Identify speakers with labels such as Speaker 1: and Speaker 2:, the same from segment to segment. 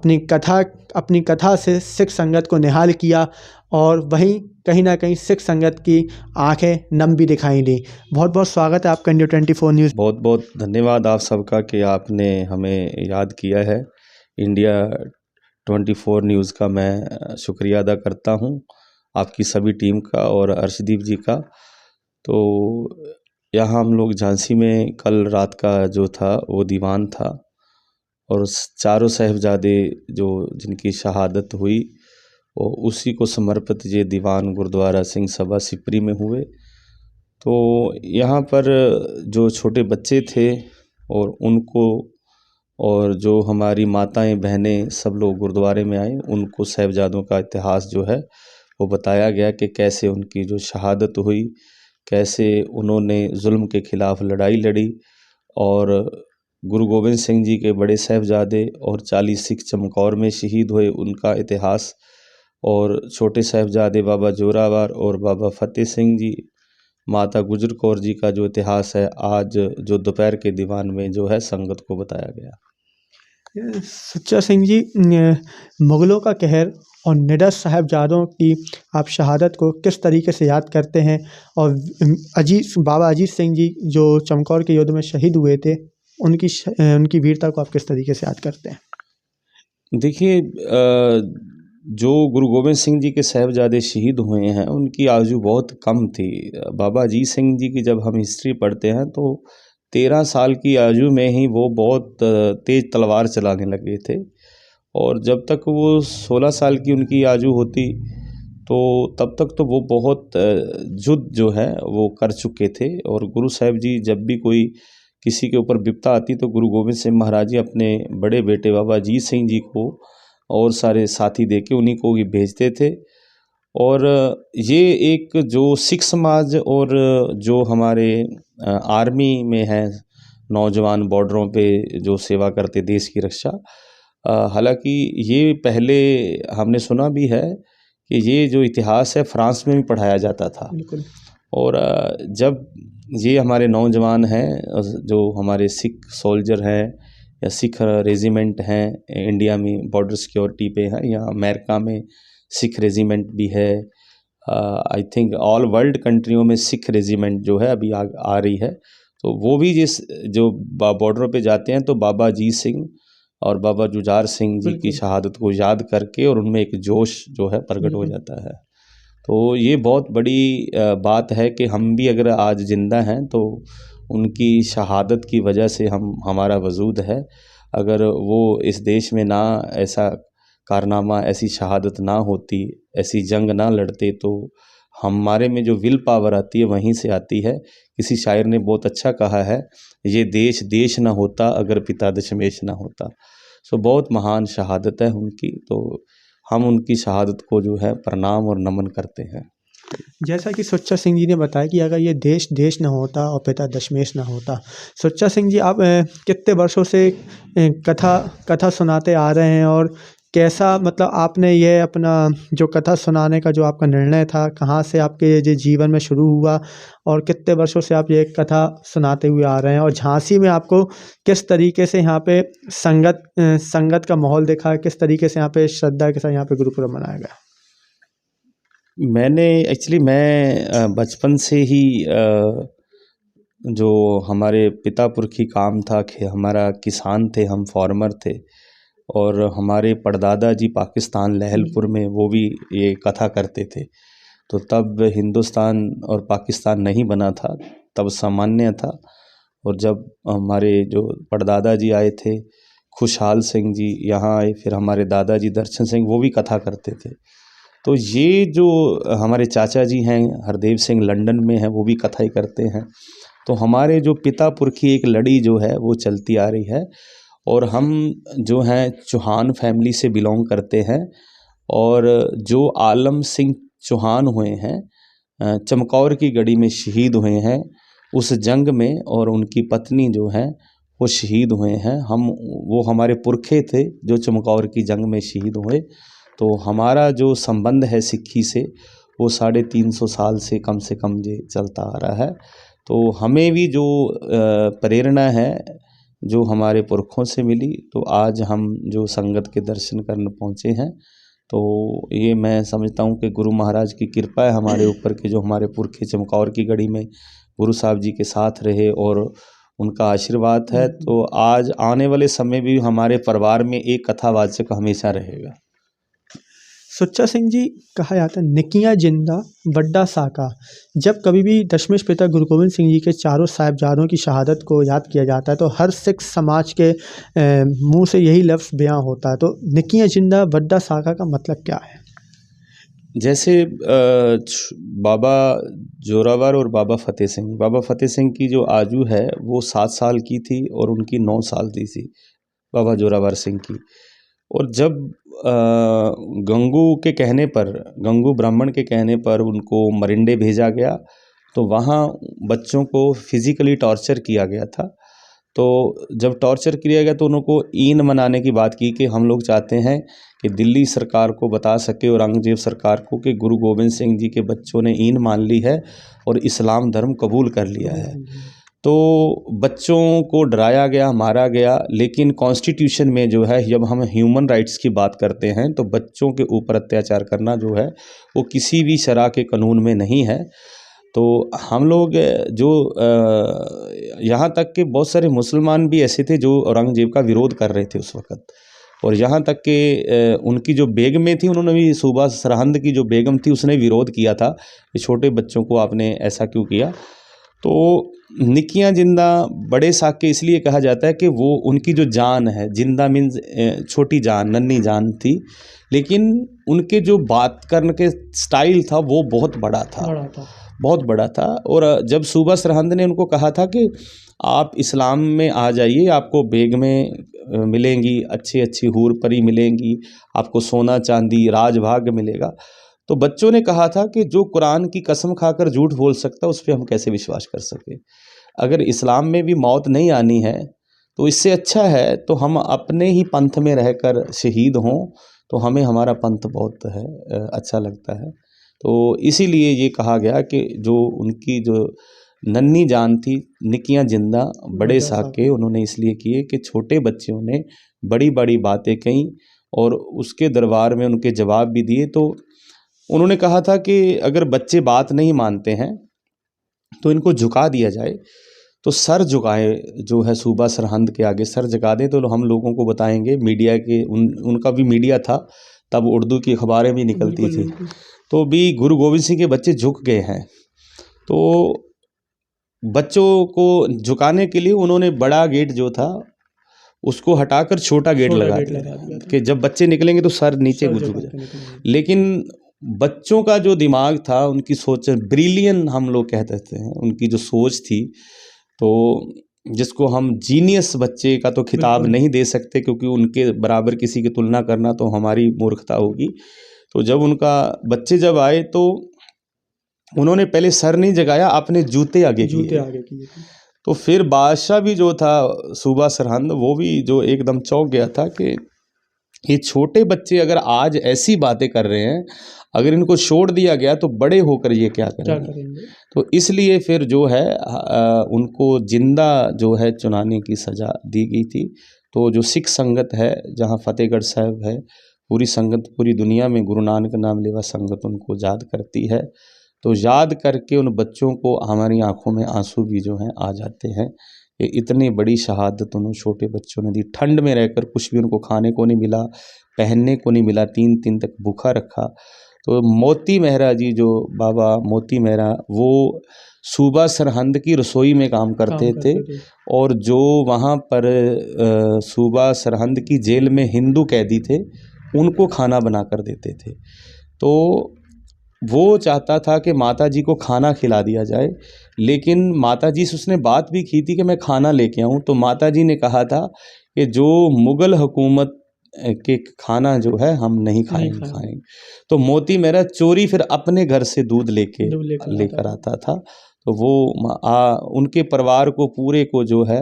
Speaker 1: अपनी कथा से सिख संगत को निहाल किया और वहीं कहीं ना कहीं सिख संगत की आंखें नम भी दिखाई दी। बहुत बहुत स्वागत है आपका इंडिया 24 न्यूज़।
Speaker 2: बहुत बहुत धन्यवाद आप सबका कि आपने हमें याद किया है। इंडिया 24 न्यूज़ का मैं शुक्रिया अदा करता हूं, आपकी सभी टीम का और अर्शदीप जी का। तो यहाँ हम लोग झांसी में कल रात का जो था वो दीवान था और चारों साहिबजादे जो जिनकी शहादत हुई वो उसी को समर्पित ये दीवान गुरुद्वारा सिंह सभा सिपरी में हुए। तो यहाँ पर जो छोटे बच्चे थे और उनको और जो हमारी माताएं बहनें सब लोग गुरुद्वारे में आए, उनको साहिबजादों का इतिहास जो है वो बताया गया कि कैसे उनकी जो शहादत हुई, कैसे उन्होंने जुल्म के ख़िलाफ़ लड़ाई लड़ी और गुरु गोविंद सिंह जी के बड़े साहिबजादे और 40 सिख चमकौर में शहीद हुए, उनका इतिहास, और छोटे साहिबजादे बाबा जोरावर और बाबा फतेह सिंह जी, माता गुजर कौर जी का जो इतिहास है आज जो दोपहर के दीवान में जो है संगत को बताया गया।
Speaker 1: सच्चा सिंह जी, मुग़लों का कहर और निडर साहिबजादों की आप शहादत को किस तरीके से याद करते हैं, और बाबा अजीत सिंह जी जो चमकौर के युद्ध में शहीद हुए थे उनकी वीरता को आप किस तरीके से याद करते हैं?
Speaker 2: देखिए, जो गुरु गोविंद सिंह जी के साहिबजादे शहीद हुए हैं उनकी आयु बहुत कम थी। बाबा अजीत सिंह जी की जब हम हिस्ट्री पढ़ते हैं तो 13 साल की आयु में ही वो बहुत तेज़ तलवार चलाने लगे थे और जब तक वो 16 साल की उनकी आयु होती तो तब तक तो वो बहुत युद्ध जो है वो कर चुके थे। और गुरु साहिब जी जब भी कोई किसी के ऊपर विपदा आती तो गुरु गोविंद सिंह महाराज जी अपने बड़े बेटे बाबा अजीत सिंह जी को और सारे साथी देके उन्हीं को ही भेजते थे। और ये एक जो सिख समाज और जो हमारे आर्मी में है नौजवान बॉर्डरों पे जो सेवा करते देश की रक्षा, हालांकि ये पहले हमने सुना भी है कि ये जो इतिहास है फ्रांस में भी पढ़ाया जाता था। और जब ये हमारे नौजवान हैं जो हमारे सिख सोल्जर हैं या सिख रेजिमेंट हैं इंडिया में बॉर्डर सिक्योरिटी पे हैं, या अमेरिका में सिख रेजिमेंट भी है, आई थिंक ऑल वर्ल्ड कंट्रियों में सिख रेजिमेंट जो है अभी आ रही है। तो वो भी जो बॉर्डरों पे जाते हैं तो बाबा अजीत सिंह और बाबा जुझार सिंह जी की शहादत को याद करके और उनमें एक जोश जो है प्रकट हो जाता है। तो ये बहुत बड़ी बात है कि हम भी अगर आज ज़िंदा हैं तो उनकी शहादत की वजह से हमारा वजूद है। अगर वो इस देश में ना ऐसा कारनामा, ऐसी शहादत ना होती, ऐसी जंग ना लड़ते तो हमारे में जो विल पावर आती है वहीं से आती है। किसी शायर ने बहुत अच्छा कहा है, ये देश देश ना होता अगर पिता दशमेश ना होता। सो बहुत महान शहादत है उनकी, तो हम उनकी शहादत को जो है प्रणाम और नमन करते हैं।
Speaker 1: जैसा कि सुच्चा सिंह जी ने बताया कि अगर ये देश देश न होता और पिता दशमेश न होता। सुच्चा सिंह जी, आप कितने वर्षों से कथा सुनाते आ रहे हैं, और कैसा मतलब आपने ये अपना जो कथा सुनाने का जो आपका निर्णय था कहाँ से आपके ये जीवन में शुरू हुआ, और कितने वर्षों से आप ये कथा सुनाते हुए आ रहे हैं, और झांसी में आपको किस तरीके से यहाँ पे संगत का माहौल देखा, किस तरीके से यहाँ पे श्रद्धा के साथ यहाँ पे गुरुपुरब मनाया गया?
Speaker 2: मैं बचपन से ही जो हमारे पिता पुरखी काम था कि हमारा किसान थे, हम फार्मर थे, और हमारे परदादा जी पाकिस्तान लहलपुर में वो भी ये कथा करते थे। तो तब हिंदुस्तान और पाकिस्तान नहीं बना था, तब सामान्य था। और जब हमारे जो परदादा जी आए थे खुशहाल सिंह जी यहाँ आए, फिर हमारे दादाजी दर्शन सिंह वो भी कथा करते थे। तो ये जो हमारे चाचा जी हैं हरदेव सिंह लंदन में हैं, वो भी कथा ही करते हैं। तो हमारे जो पिता पुरखी एक लड़ी जो है वो चलती आ रही है, और हम जो हैं चौहान फैमिली से बिलोंग करते हैं। और जो आलम सिंह चौहान हुए हैं चमकौर की गढ़ी में शहीद हुए हैं उस जंग में, और उनकी पत्नी जो है वो शहीद हुए हैं। वो हमारे पुरखे थे जो चमकौर की जंग में शहीद हुए। तो हमारा जो संबंध है सिक्खी से वो 350 साल से कम ये चलता आ रहा है। तो हमें भी जो प्रेरणा है जो हमारे पुरखों से मिली, तो आज हम जो संगत के दर्शन करने पहुँचे हैं। तो ये मैं समझता हूँ कि गुरु महाराज की कृपा है हमारे ऊपर कि जो हमारे पुरखे चमकौर की गढ़ी में गुरु साहब जी के साथ रहे और उनका आशीर्वाद है। तो आज आने वाले समय भी हमारे परिवार में एक कथावाचक हमेशा रहेगा।
Speaker 1: सुच्चा सिंह जी, कहा जाता है निकिया जिंदा वड्डा साका। जब कभी भी दशमेश पिता गुरु गोविंद सिंह जी के चारों साहिबजादों की शहादत को याद किया जाता है तो हर सिख समाज के मुंह से यही लफ्ज़ बयां होता है। तो निकिया जिंदा वड्डा साका का मतलब क्या है?
Speaker 2: जैसे बाबा जोरावर और बाबा फतेह सिंह की जो आयु है वो 7 साल की थी और उनकी 9 साल थी बाबा जोरावर सिंह की। और जब गंगू के कहने पर, गंगू ब्राह्मण के कहने पर उनको मरिंडे भेजा गया, तो वहाँ बच्चों को फिज़िकली टॉर्चर किया गया था। तो जब टॉर्चर किया गया तो उनको ईन मनाने की बात की कि हम लोग चाहते हैं कि दिल्ली सरकार को बता सके, औरंगजेब सरकार को, कि गुरु गोविंद सिंह जी के बच्चों ने ईन मान ली है और इस्लाम धर्म कबूल कर लिया है। तो बच्चों को डराया गया, मारा गया। लेकिन कॉन्स्टिट्यूशन में जो है, जब हम ह्यूमन राइट्स की बात करते हैं तो बच्चों के ऊपर अत्याचार करना जो है वो किसी भी शरह के कानून में नहीं है। तो हम लोग जो यहाँ तक कि बहुत सारे मुसलमान भी ऐसे थे जो औरंगजेब का विरोध कर रहे थे उस वक़्त, और यहाँ तक कि उनकी जो बेगमें थी, उन्होंने भी सूबा सरहंद की जो बेगम थी उसने विरोध किया था कि छोटे बच्चों को आपने ऐसा क्यों किया। तो निकिया जिंदा बड़े साके इसलिए कहा जाता है कि वो उनकी जो जान है, जिंदा मीन्स छोटी जान, नन्ही जान थी, लेकिन उनके जो बात करने के स्टाइल था वो बहुत बड़ा था, बहुत बड़ा था। और जब सूबा सरहंद ने उनको कहा था कि आप इस्लाम में आ जाइए, आपको बेग में मिलेंगी, अच्छी अच्छी हूर परी मिलेंगी, आपको सोना चांदी राजभाग्य मिलेगा, तो बच्चों ने कहा था कि जो कुरान की कसम खाकर झूठ बोल सकता है उस पर हम कैसे विश्वास कर सके। अगर इस्लाम में भी मौत नहीं आनी है तो इससे अच्छा है तो हम अपने ही पंथ में रहकर शहीद हों, तो हमें हमारा पंथ बहुत है अच्छा लगता है। तो इसीलिए ये कहा गया कि जो उनकी जो नन्ही जान थी, निकियां जिंदा बड़े साके, उन्होंने इसलिए किए कि छोटे बच्चों ने बड़ी बड़ी बातें कहीं और उसके दरबार में उनके जवाब भी दिए। तो उन्होंने कहा था कि अगर बच्चे बात नहीं मानते हैं तो इनको झुका दिया जाए, तो सर झुकाए जो है सूबा सरहंद के आगे सर झुका दें तो हम लोगों को बताएंगे। मीडिया के उनका भी मीडिया था तब, उर्दू की अखबारें भी निकलती थी, तो भी गुरु गोविंद सिंह के बच्चे झुक गए हैं। तो बच्चों को झुकाने के लिए उन्होंने बड़ा गेट जो था उसको हटाकर छोटा गेट लगा दिया कि जब बच्चे निकलेंगे तो सर नीचे झुक जाए। लेकिन बच्चों का जो दिमाग था, उनकी सोच, ब्रिलियन हम लोग कहते थे, उनकी जो सोच थी, तो जिसको हम जीनियस बच्चे का तो खिताब नहीं दे सकते क्योंकि उनके बराबर किसी की तुलना करना तो हमारी मूर्खता होगी। तो जब उनका बच्चे जब आए तो उन्होंने पहले सर नहीं जगाया, अपने जूते आगे किए। तो फिर बादशाह भी जो था सूबा सरहंद, वो भी जो एकदम चौंक गया था कि ये छोटे बच्चे अगर आज ऐसी बातें कर रहे हैं, अगर इनको छोड़ दिया गया तो बड़े होकर ये क्या करेंगे। तो इसलिए फिर जो है उनको जिंदा जो है चुनाने की सज़ा दी गई थी। तो जो सिख संगत है, जहाँ फतेहगढ़ साहिब है, पूरी संगत पूरी दुनिया में गुरु नानक नाम लेवा संगत उनको याद करती है। तो याद करके उन बच्चों को हमारी आंखों में आंसू भी जो हैं आ जाते हैं। ये इतनी बड़ी शहादत उन छोटे बच्चों ने दी, ठंड में रहकर कुछ भी उनको खाने को नहीं मिला, पहनने को नहीं मिला, 3 दिन तक भूखा रखा। तो मोती मेहरा जी, जो बाबा मोती मेहरा, वो सूबा सरहंद की रसोई में काम करते थे और जो वहाँ पर सूबा सरहंद की जेल में हिंदू कैदी थे उनको खाना बना कर देते थे। तो वो चाहता था कि माताजी को खाना खिला दिया जाए, लेकिन माताजी से उसने बात भी की थी कि मैं खाना लेके आऊँ, तो माताजी ने कहा था कि जो मुग़ल हुकूमत के खाना जो है हम नहीं खाएंगे। तो मोती मेरा चोरी फिर अपने घर से दूध लेकर आता था। तो वो उनके परिवार को पूरे को जो है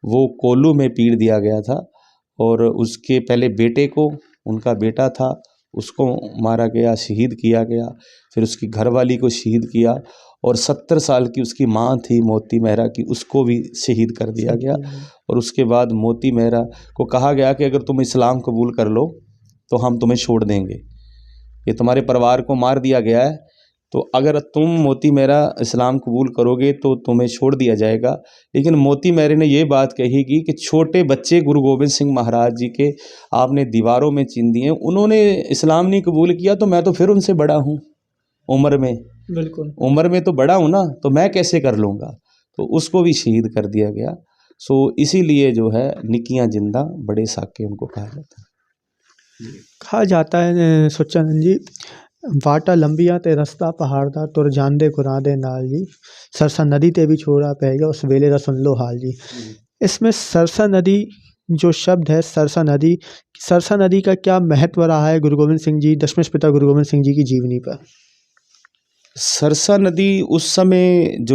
Speaker 2: वो कोल्लू में पीट दिया गया था। और उसके पहले बेटे को, उनका बेटा था उसको मारा गया, शहीद किया गया। फिर उसकी घरवाली को शहीद किया और 70 साल की उसकी माँ थी मोती मेहरा की, उसको भी शहीद कर दिया गया। और उसके बाद मोती मेहरा को कहा गया कि अगर तुम इस्लाम कबूल कर लो तो हम तुम्हें छोड़ देंगे, ये तुम्हारे परिवार को मार दिया गया है, तो अगर तुम मोती मेहरा इस्लाम कबूल करोगे तो तुम्हें छोड़ दिया जाएगा। लेकिन मोती मेहरे ने ये बात कही कि छोटे बच्चे गुरु गोविंद सिंह महाराज जी के आपने दीवारों में चिन दिए, उन्होंने इस्लाम नहीं कबूल किया तो मैं तो फिर उनसे बड़ा हूँ उम्र में,
Speaker 1: बिल्कुल
Speaker 2: उम्र में तो बड़ा हूँ ना, तो मैं कैसे कर लूँगा, तो उसको भी शहीद कर दिया गया। सो इसीलिए जो है निकियां जिंदा बड़े साके उनको कहा जाता है।
Speaker 1: कहा जाता है सुच्चानंद जी, वाटा लंबिया ते रस्ता पहाड़ दा तुर जांदे कुरां दे नाल जी, सरसा नदी ते भी छोड़ा पै गया उस वेले दा सुन लो हाल जी। इसमें सरसा नदी जो शब्द है, सरसा नदी का क्या महत्व रहा है गुरु गोविंद सिंह जी, दशमेश पिता गुरु गोविंद सिंह जी की जीवनी पर?
Speaker 2: सरसा नदी उस समय जो